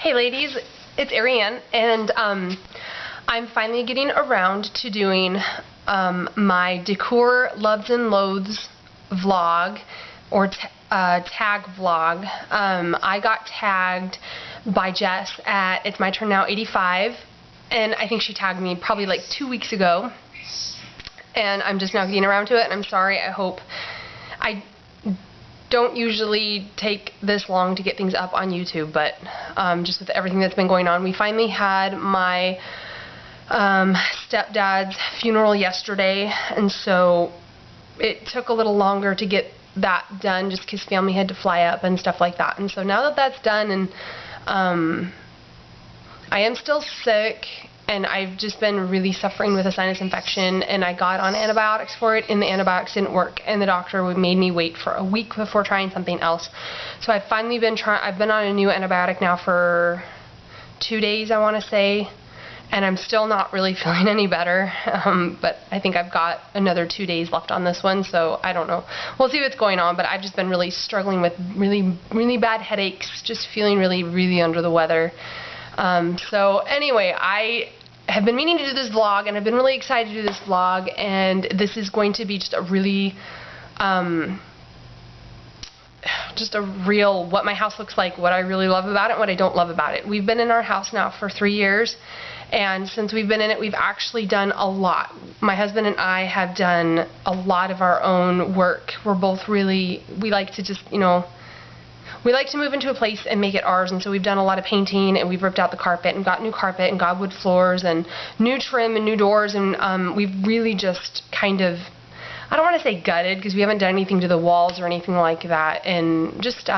Hey ladies, it's Ariane, and I'm finally getting around to doing my Decor Loves and Loathes vlog, or tag vlog. I got tagged by Jess at It's My Turn Now 85, and I think she tagged me probably like 2 weeks ago, and I'm just now getting around to it, and I'm sorry. I hope I don't usually take this long to get things up on YouTube, but just with everything that's been going on, we finally had my stepdad's funeral yesterday, and so it took a little longer to get that done just because family had to fly up and stuff like that. And so now that that's done, and I am still sick, and I've just been really suffering with a sinus infection, and I got on antibiotics for it, and the antibiotics didn't work, and the doctor made me wait for a week before trying something else. So I've finally been I've been on a new antibiotic now for 2 days, I want to say, and I'm still not really feeling any better, but I think I've got another 2 days left on this one, so I don't know. We'll see what's going on, but I've just been really struggling with really bad headaches, just feeling really under the weather. So anyway, I have been meaning to do this vlog, and I've been really excited to do this vlog, and this is going to be just a really real what my house looks like, what I really love about it, what I don't love about it. We've been in our house now for 3 years, and since we've been in it, we've actually done a lot. My husband and I have done a lot of our own work. We're both we like to just, we like to move into a place and make it ours, and so we've done a lot of painting, and we've ripped out the carpet and got new carpet and got wood floors and new trim and new doors, and we've really just kind of, I don't want to say gutted because we haven't done anything to the walls or anything like that, and just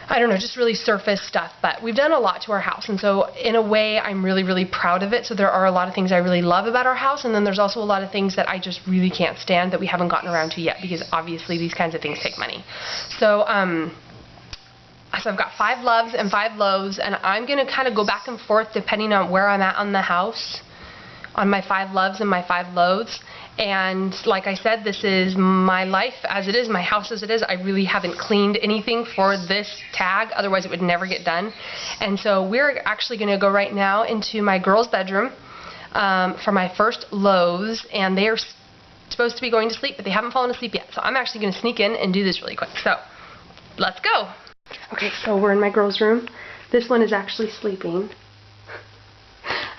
I don't know, just really surface stuff, but we've done a lot to our house, and so in a way I'm really proud of it. So there are a lot of things I really love about our house, and then there's also a lot of things that I just really can't stand that we haven't gotten around to yet, because obviously these kinds of things take money. So so I've got 5 loves and 5 loathes, and I'm going to kind of go back and forth depending on where I'm at on the house, on my 5 loves and my 5 loathes. And like I said, this is my life as it is, my house as it is. I really haven't cleaned anything for this tag, otherwise it would never get done. And so we're actually going to go right now into my girls' bedroom for my first loathes, and they are supposed to be going to sleep, but they haven't fallen asleep yet. So I'm actually going to sneak in and do this really quick. So let's go. Okay, so we're in my girls' room. This one is actually sleeping.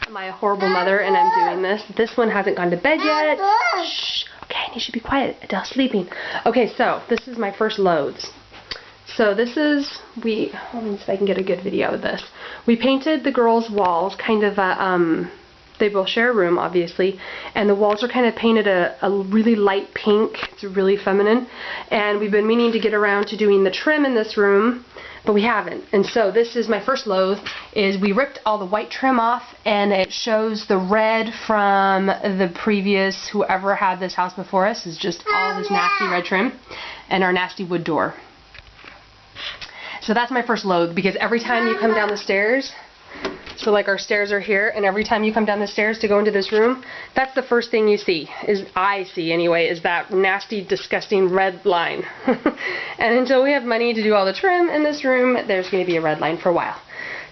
Am I a horrible mother and I'm doing this? This one hasn't gone to bed yet. Shh. Okay, you should be quiet. Adele's sleeping. Okay, so this is my first loads. So this is, let me see if I can get a good video of this. We painted the girls' walls kind of they both share a room, obviously, and the walls are kind of painted a really light pink. It's really feminine, and we've been meaning to get around to doing the trim in this room, but we haven't. And so this is my first loathe, is we ripped all the white trim off, and it shows the red from the previous, whoever had this house before us, is just all this nasty red trim, and our nasty wood door. So that's my first loathe, because every time you come down the stairs, so like our stairs are here, and every time you come down the stairs to go into this room, that's the first thing you see, I see anyway, is that nasty, disgusting red line. And until we have money to do all the trim in this room, there's going to be a red line for a while.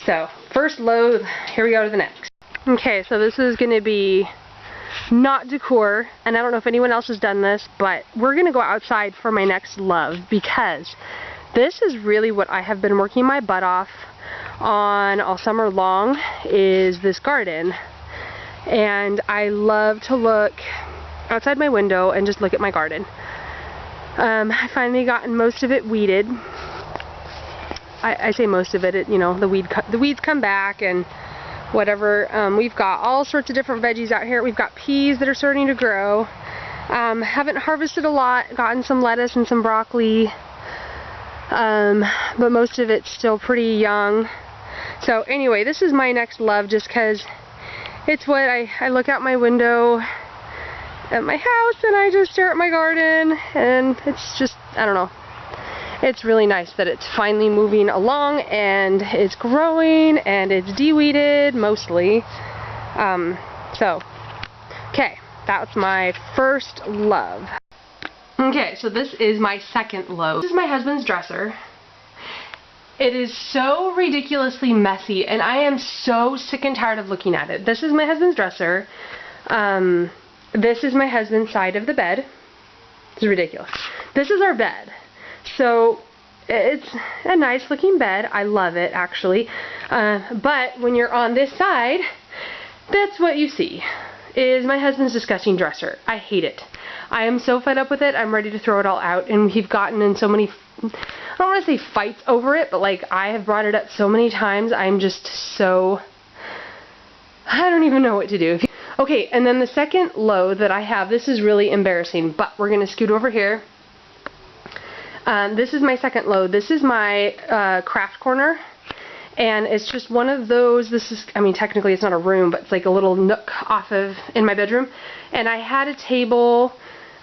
So first loathe, here we go to the next. Okay, so this is going to be not decor, and I don't know if anyone else has done this, but we're going to go outside for my next love, because this is really what I have been working my butt off on all summer long, is this garden. And I love to look outside my window and just look at my garden. I finally gotten most of it weeded. I say most of it, the weeds come back and whatever. We've got all sorts of different veggies out here. We've got peas that are starting to grow. Haven't harvested a lot, gotten some lettuce and some broccoli, but most of it's still pretty young. So anyway, this is my next love, just because it's what I look out my window at my house, and I just stare at my garden, and it's just, I don't know, it's really nice that it's finally moving along, and it's growing, and it's de-weeded mostly. So okay, that's my first love. Okay, so this is my second load. This is my husband's dresser. It is so ridiculously messy, and I am so sick and tired of looking at it. This is my husband's dresser. This is my husband's side of the bed. It's ridiculous. This is our bed. So it's a nice looking bed. I love it, actually. But when you're on this side, that's what you see, is my husband's disgusting dresser. I hate it. I am so fed up with it. I'm ready to throw it all out. And we've gotten in so many, I don't want to say fights over it, but like I have brought it up so many times. I'm just so, I don't even know what to do. Okay, and then the second load that I have, this is really embarrassing, but we're going to scoot over here. This is my second load. This is my craft corner. And it's just one of those, this is, I mean, technically it's not a room, but it's like a little nook off of, in my bedroom. And I had a table,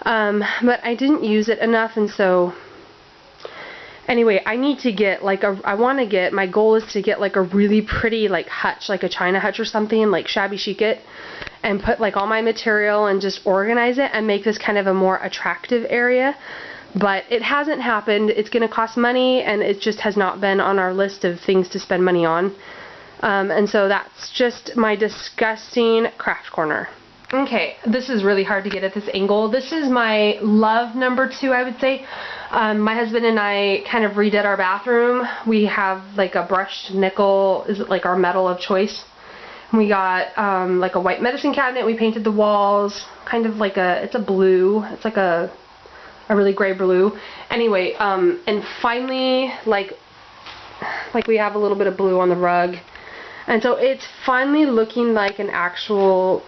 but I didn't use it enough, and so, anyway, I need to get like a, I want to get, my goal is to get like a really pretty like hutch, like a china hutch or something, like shabby chic it, and put like all my material and just organize it and make this kind of a more attractive area. But it hasn't happened. It's going to cost money, and it just has not been on our list of things to spend money on. And so that's just my disgusting craft corner. Okay, this is really hard to get at this angle. This is my love number 2, I would say. My husband and I kind of redid our bathroom. We have like a brushed nickel, is like our metal of choice. We got like a white medicine cabinet. We painted the walls, kind of like a, it's a blue. It's like a really gray blue. Anyway, and finally, like we have a little bit of blue on the rug. And so it's finally looking like an actual,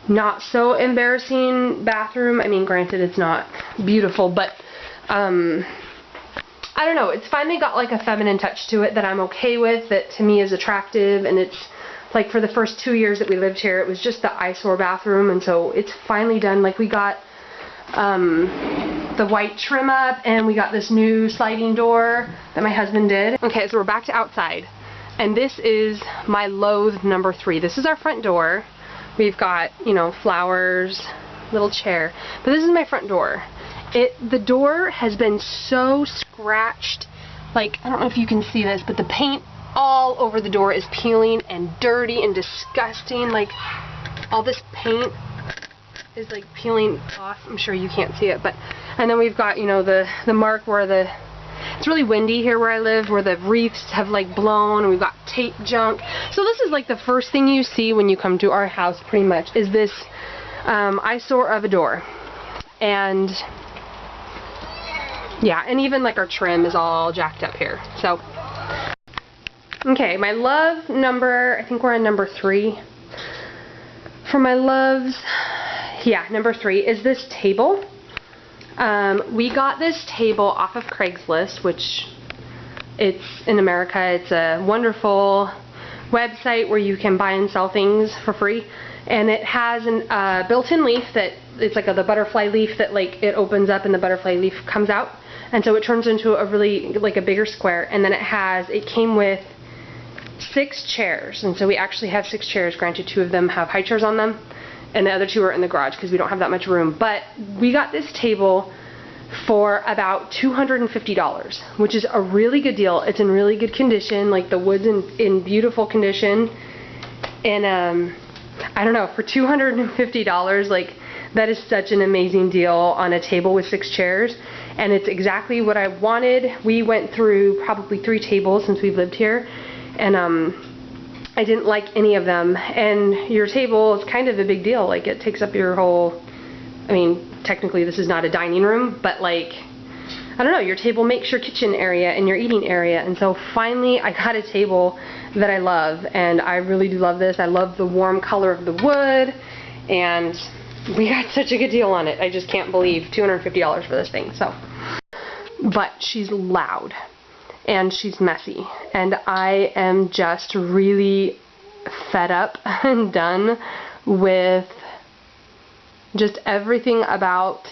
not so embarrassing bathroom. I mean, granted, it's not beautiful, but I don't know. It's finally got like a feminine touch to it that I'm okay with, that to me is attractive. And it's like, for the first 2 years that we lived here, it was just the eyesore bathroom. And so it's finally done. Like, we got the white trim up, and we got this new sliding door that my husband did. Okay, so we're back to outside, and this is my loathe number 3. This is our front door. We've got, you know, flowers, little chair, but this is my front door. The door has been so scratched, like, I don't know if you can see this, but the paint all over the door is peeling and dirty and disgusting. Like, all this paint is like peeling off. I'm sure you can't see it, but, and then we've got, you know, the mark where it's really windy here where I live, where the wreaths have like blown, and we've got tape junk. So this is like the first thing you see when you come to our house, pretty much, is this eyesore of a door. And yeah, and even like our trim is all jacked up here. So, okay, my love number, I think we're on number 3. For my loves, yeah, number 3 is this table. We got this table off of Craigslist, which it's in America. It's a wonderful website where you can buy and sell things for free. And it has a built-in leaf that, it's like the butterfly leaf that like it opens up and the butterfly leaf comes out. And so it turns into a really, like a bigger square. And then it came with 6 chairs. And so we actually have 6 chairs. Granted, 2 of them have high chairs on them, and the other 2 are in the garage because we don't have that much room. But we got this table for about $250, which is a really good deal. It's in really good condition, like the wood's in beautiful condition. And I don't know, for $250, like, that is such an amazing deal on a table with 6 chairs. And it's exactly what I wanted. We went through probably 3 tables since we've lived here, and I didn't like any of them. And your table is kind of a big deal. Like, it takes up your whole, I mean, technically this is not a dining room, but like, I don't know, your table makes your kitchen area and your eating area. And so finally I got a table that I love, and I really do love this. I love the warm color of the wood, and we got such a good deal on it. I just can't believe $250 for this thing. So, but she's loud and she's messy, and I am just really fed up and done with just everything about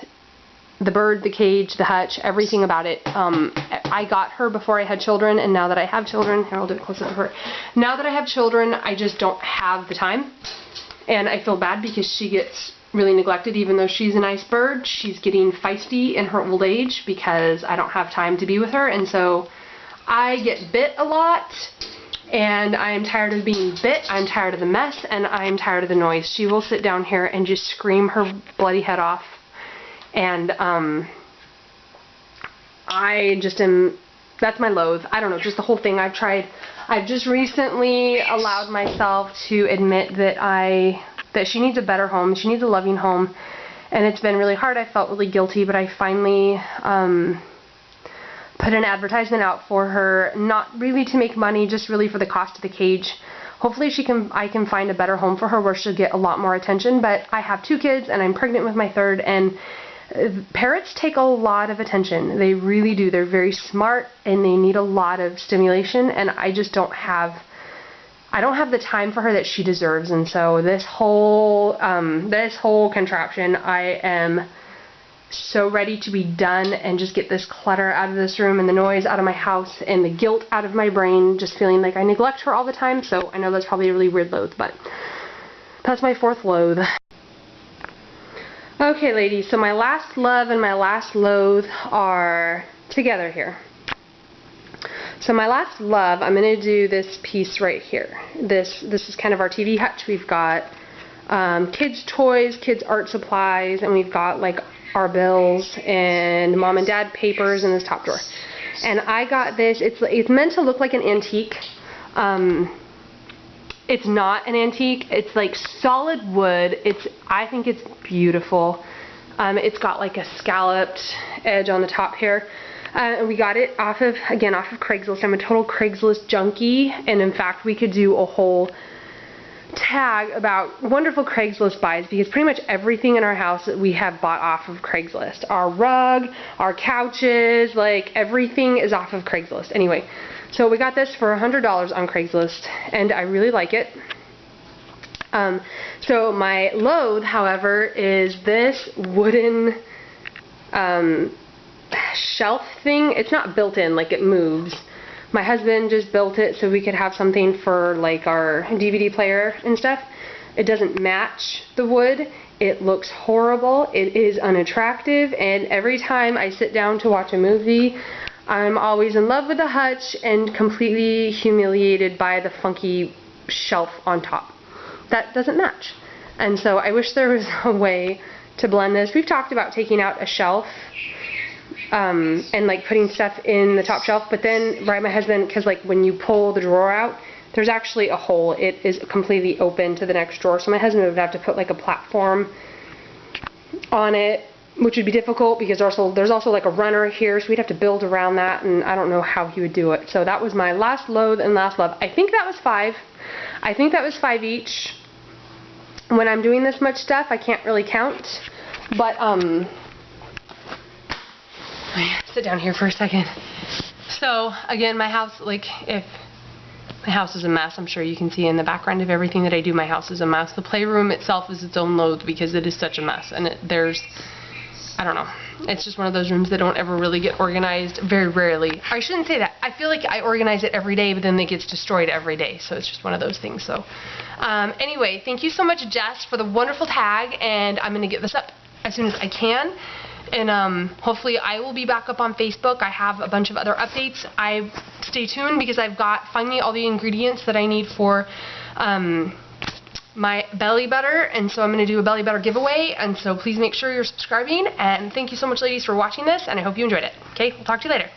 the bird, the cage, the hutch, everything about it. I got her before I had children, and now that I have children, here, I'll do it closer to her. Now that I have children, I just don't have the time, and I feel bad because she gets really neglected. Even though she's a nice bird, she's getting feisty in her old age because I don't have time to be with her. And so I get bit a lot, and I'm tired of being bit, I'm tired of the mess, and I'm tired of the noise. She will sit down here and just scream her bloody head off, and I just am, that's my loathe. I don't know, just the whole thing. I've just recently allowed myself to admit that she needs a better home, she needs a loving home, and it's been really hard. I felt really guilty, but I finally put an advertisement out for her, not really to make money, just really for the cost of the cage. Hopefully I can find a better home for her where she'll get a lot more attention, but I have 2 kids and I'm pregnant with my 3rd, and parrots take a lot of attention. They really do. They're very smart and they need a lot of stimulation, and I just don't have the time for her that she deserves. And so this whole contraption, I am so ready to be done and just get this clutter out of this room and the noise out of my house and the guilt out of my brain, just feeling like I neglect her all the time. So I know that's probably a really weird loathe, but that's my 4th loathe. Okay, ladies, so my last love and my last loathe are together here. So my last love, I'm going to do this piece right here. This is kind of our TV hutch. We've got kids' toys, kids' art supplies, and we've got like our bills and mom and dad papers in this top drawer. And I got this. It's meant to look like an antique. It's not an antique. It's like solid wood. I think it's beautiful. It's got like a scalloped edge on the top here. And we got it off of Craigslist. I'm a total Craigslist junkie, and in fact we could do a whole tag about wonderful Craigslist buys, because pretty much everything in our house that we have bought off of Craigslist. Our rug, our couches, like everything is off of Craigslist. Anyway, so we got this for $100 on Craigslist, and I really like it. So my loathe, however, is this wooden shelf thing. It's not built in, like it moves. My husband just built it so we could have something for like our DVD player and stuff. It doesn't match the wood. It looks horrible. It is unattractive, and every time I sit down to watch a movie, I'm always in love with the hutch and completely humiliated by the funky shelf on top. That doesn't match. And so I wish there was a way to blend this. We've talked about taking out a shelf and like putting stuff in the top shelf, but then my husband, because like when you pull the drawer out, there's actually a hole. It is completely open to the next drawer, so my husband would have to put like a platform on it, which would be difficult because there's also like a runner here, so we'd have to build around that, and I don't know how he would do it. So that was my last loathe and last love. I think that was 5. I think that was 5 each. When I'm doing this much stuff, I can't really count, but sit down here for a second. So again, my house, like if my house is a mess, I'm sure you can see in the background of everything that I do, my house is a mess. The playroom itself is its own loathe because it is such a mess, and I don't know, it's just one of those rooms that don't ever really get organized, very rarely. I shouldn't say that. I feel like I organize it every day, but then it gets destroyed every day, so it's just one of those things. So anyway, thank you so much, Jess, for the wonderful tag, and I'm going to get this up as soon as I can. And hopefully I will be back up on Facebook. I have a bunch of other updates. Stay tuned because I've got finally all the ingredients that I need for my belly butter, and so I'm going to do a belly butter giveaway, and so please make sure you're subscribing, and thank you so much, ladies, for watching this, and I hope you enjoyed it. Okay, we'll talk to you later.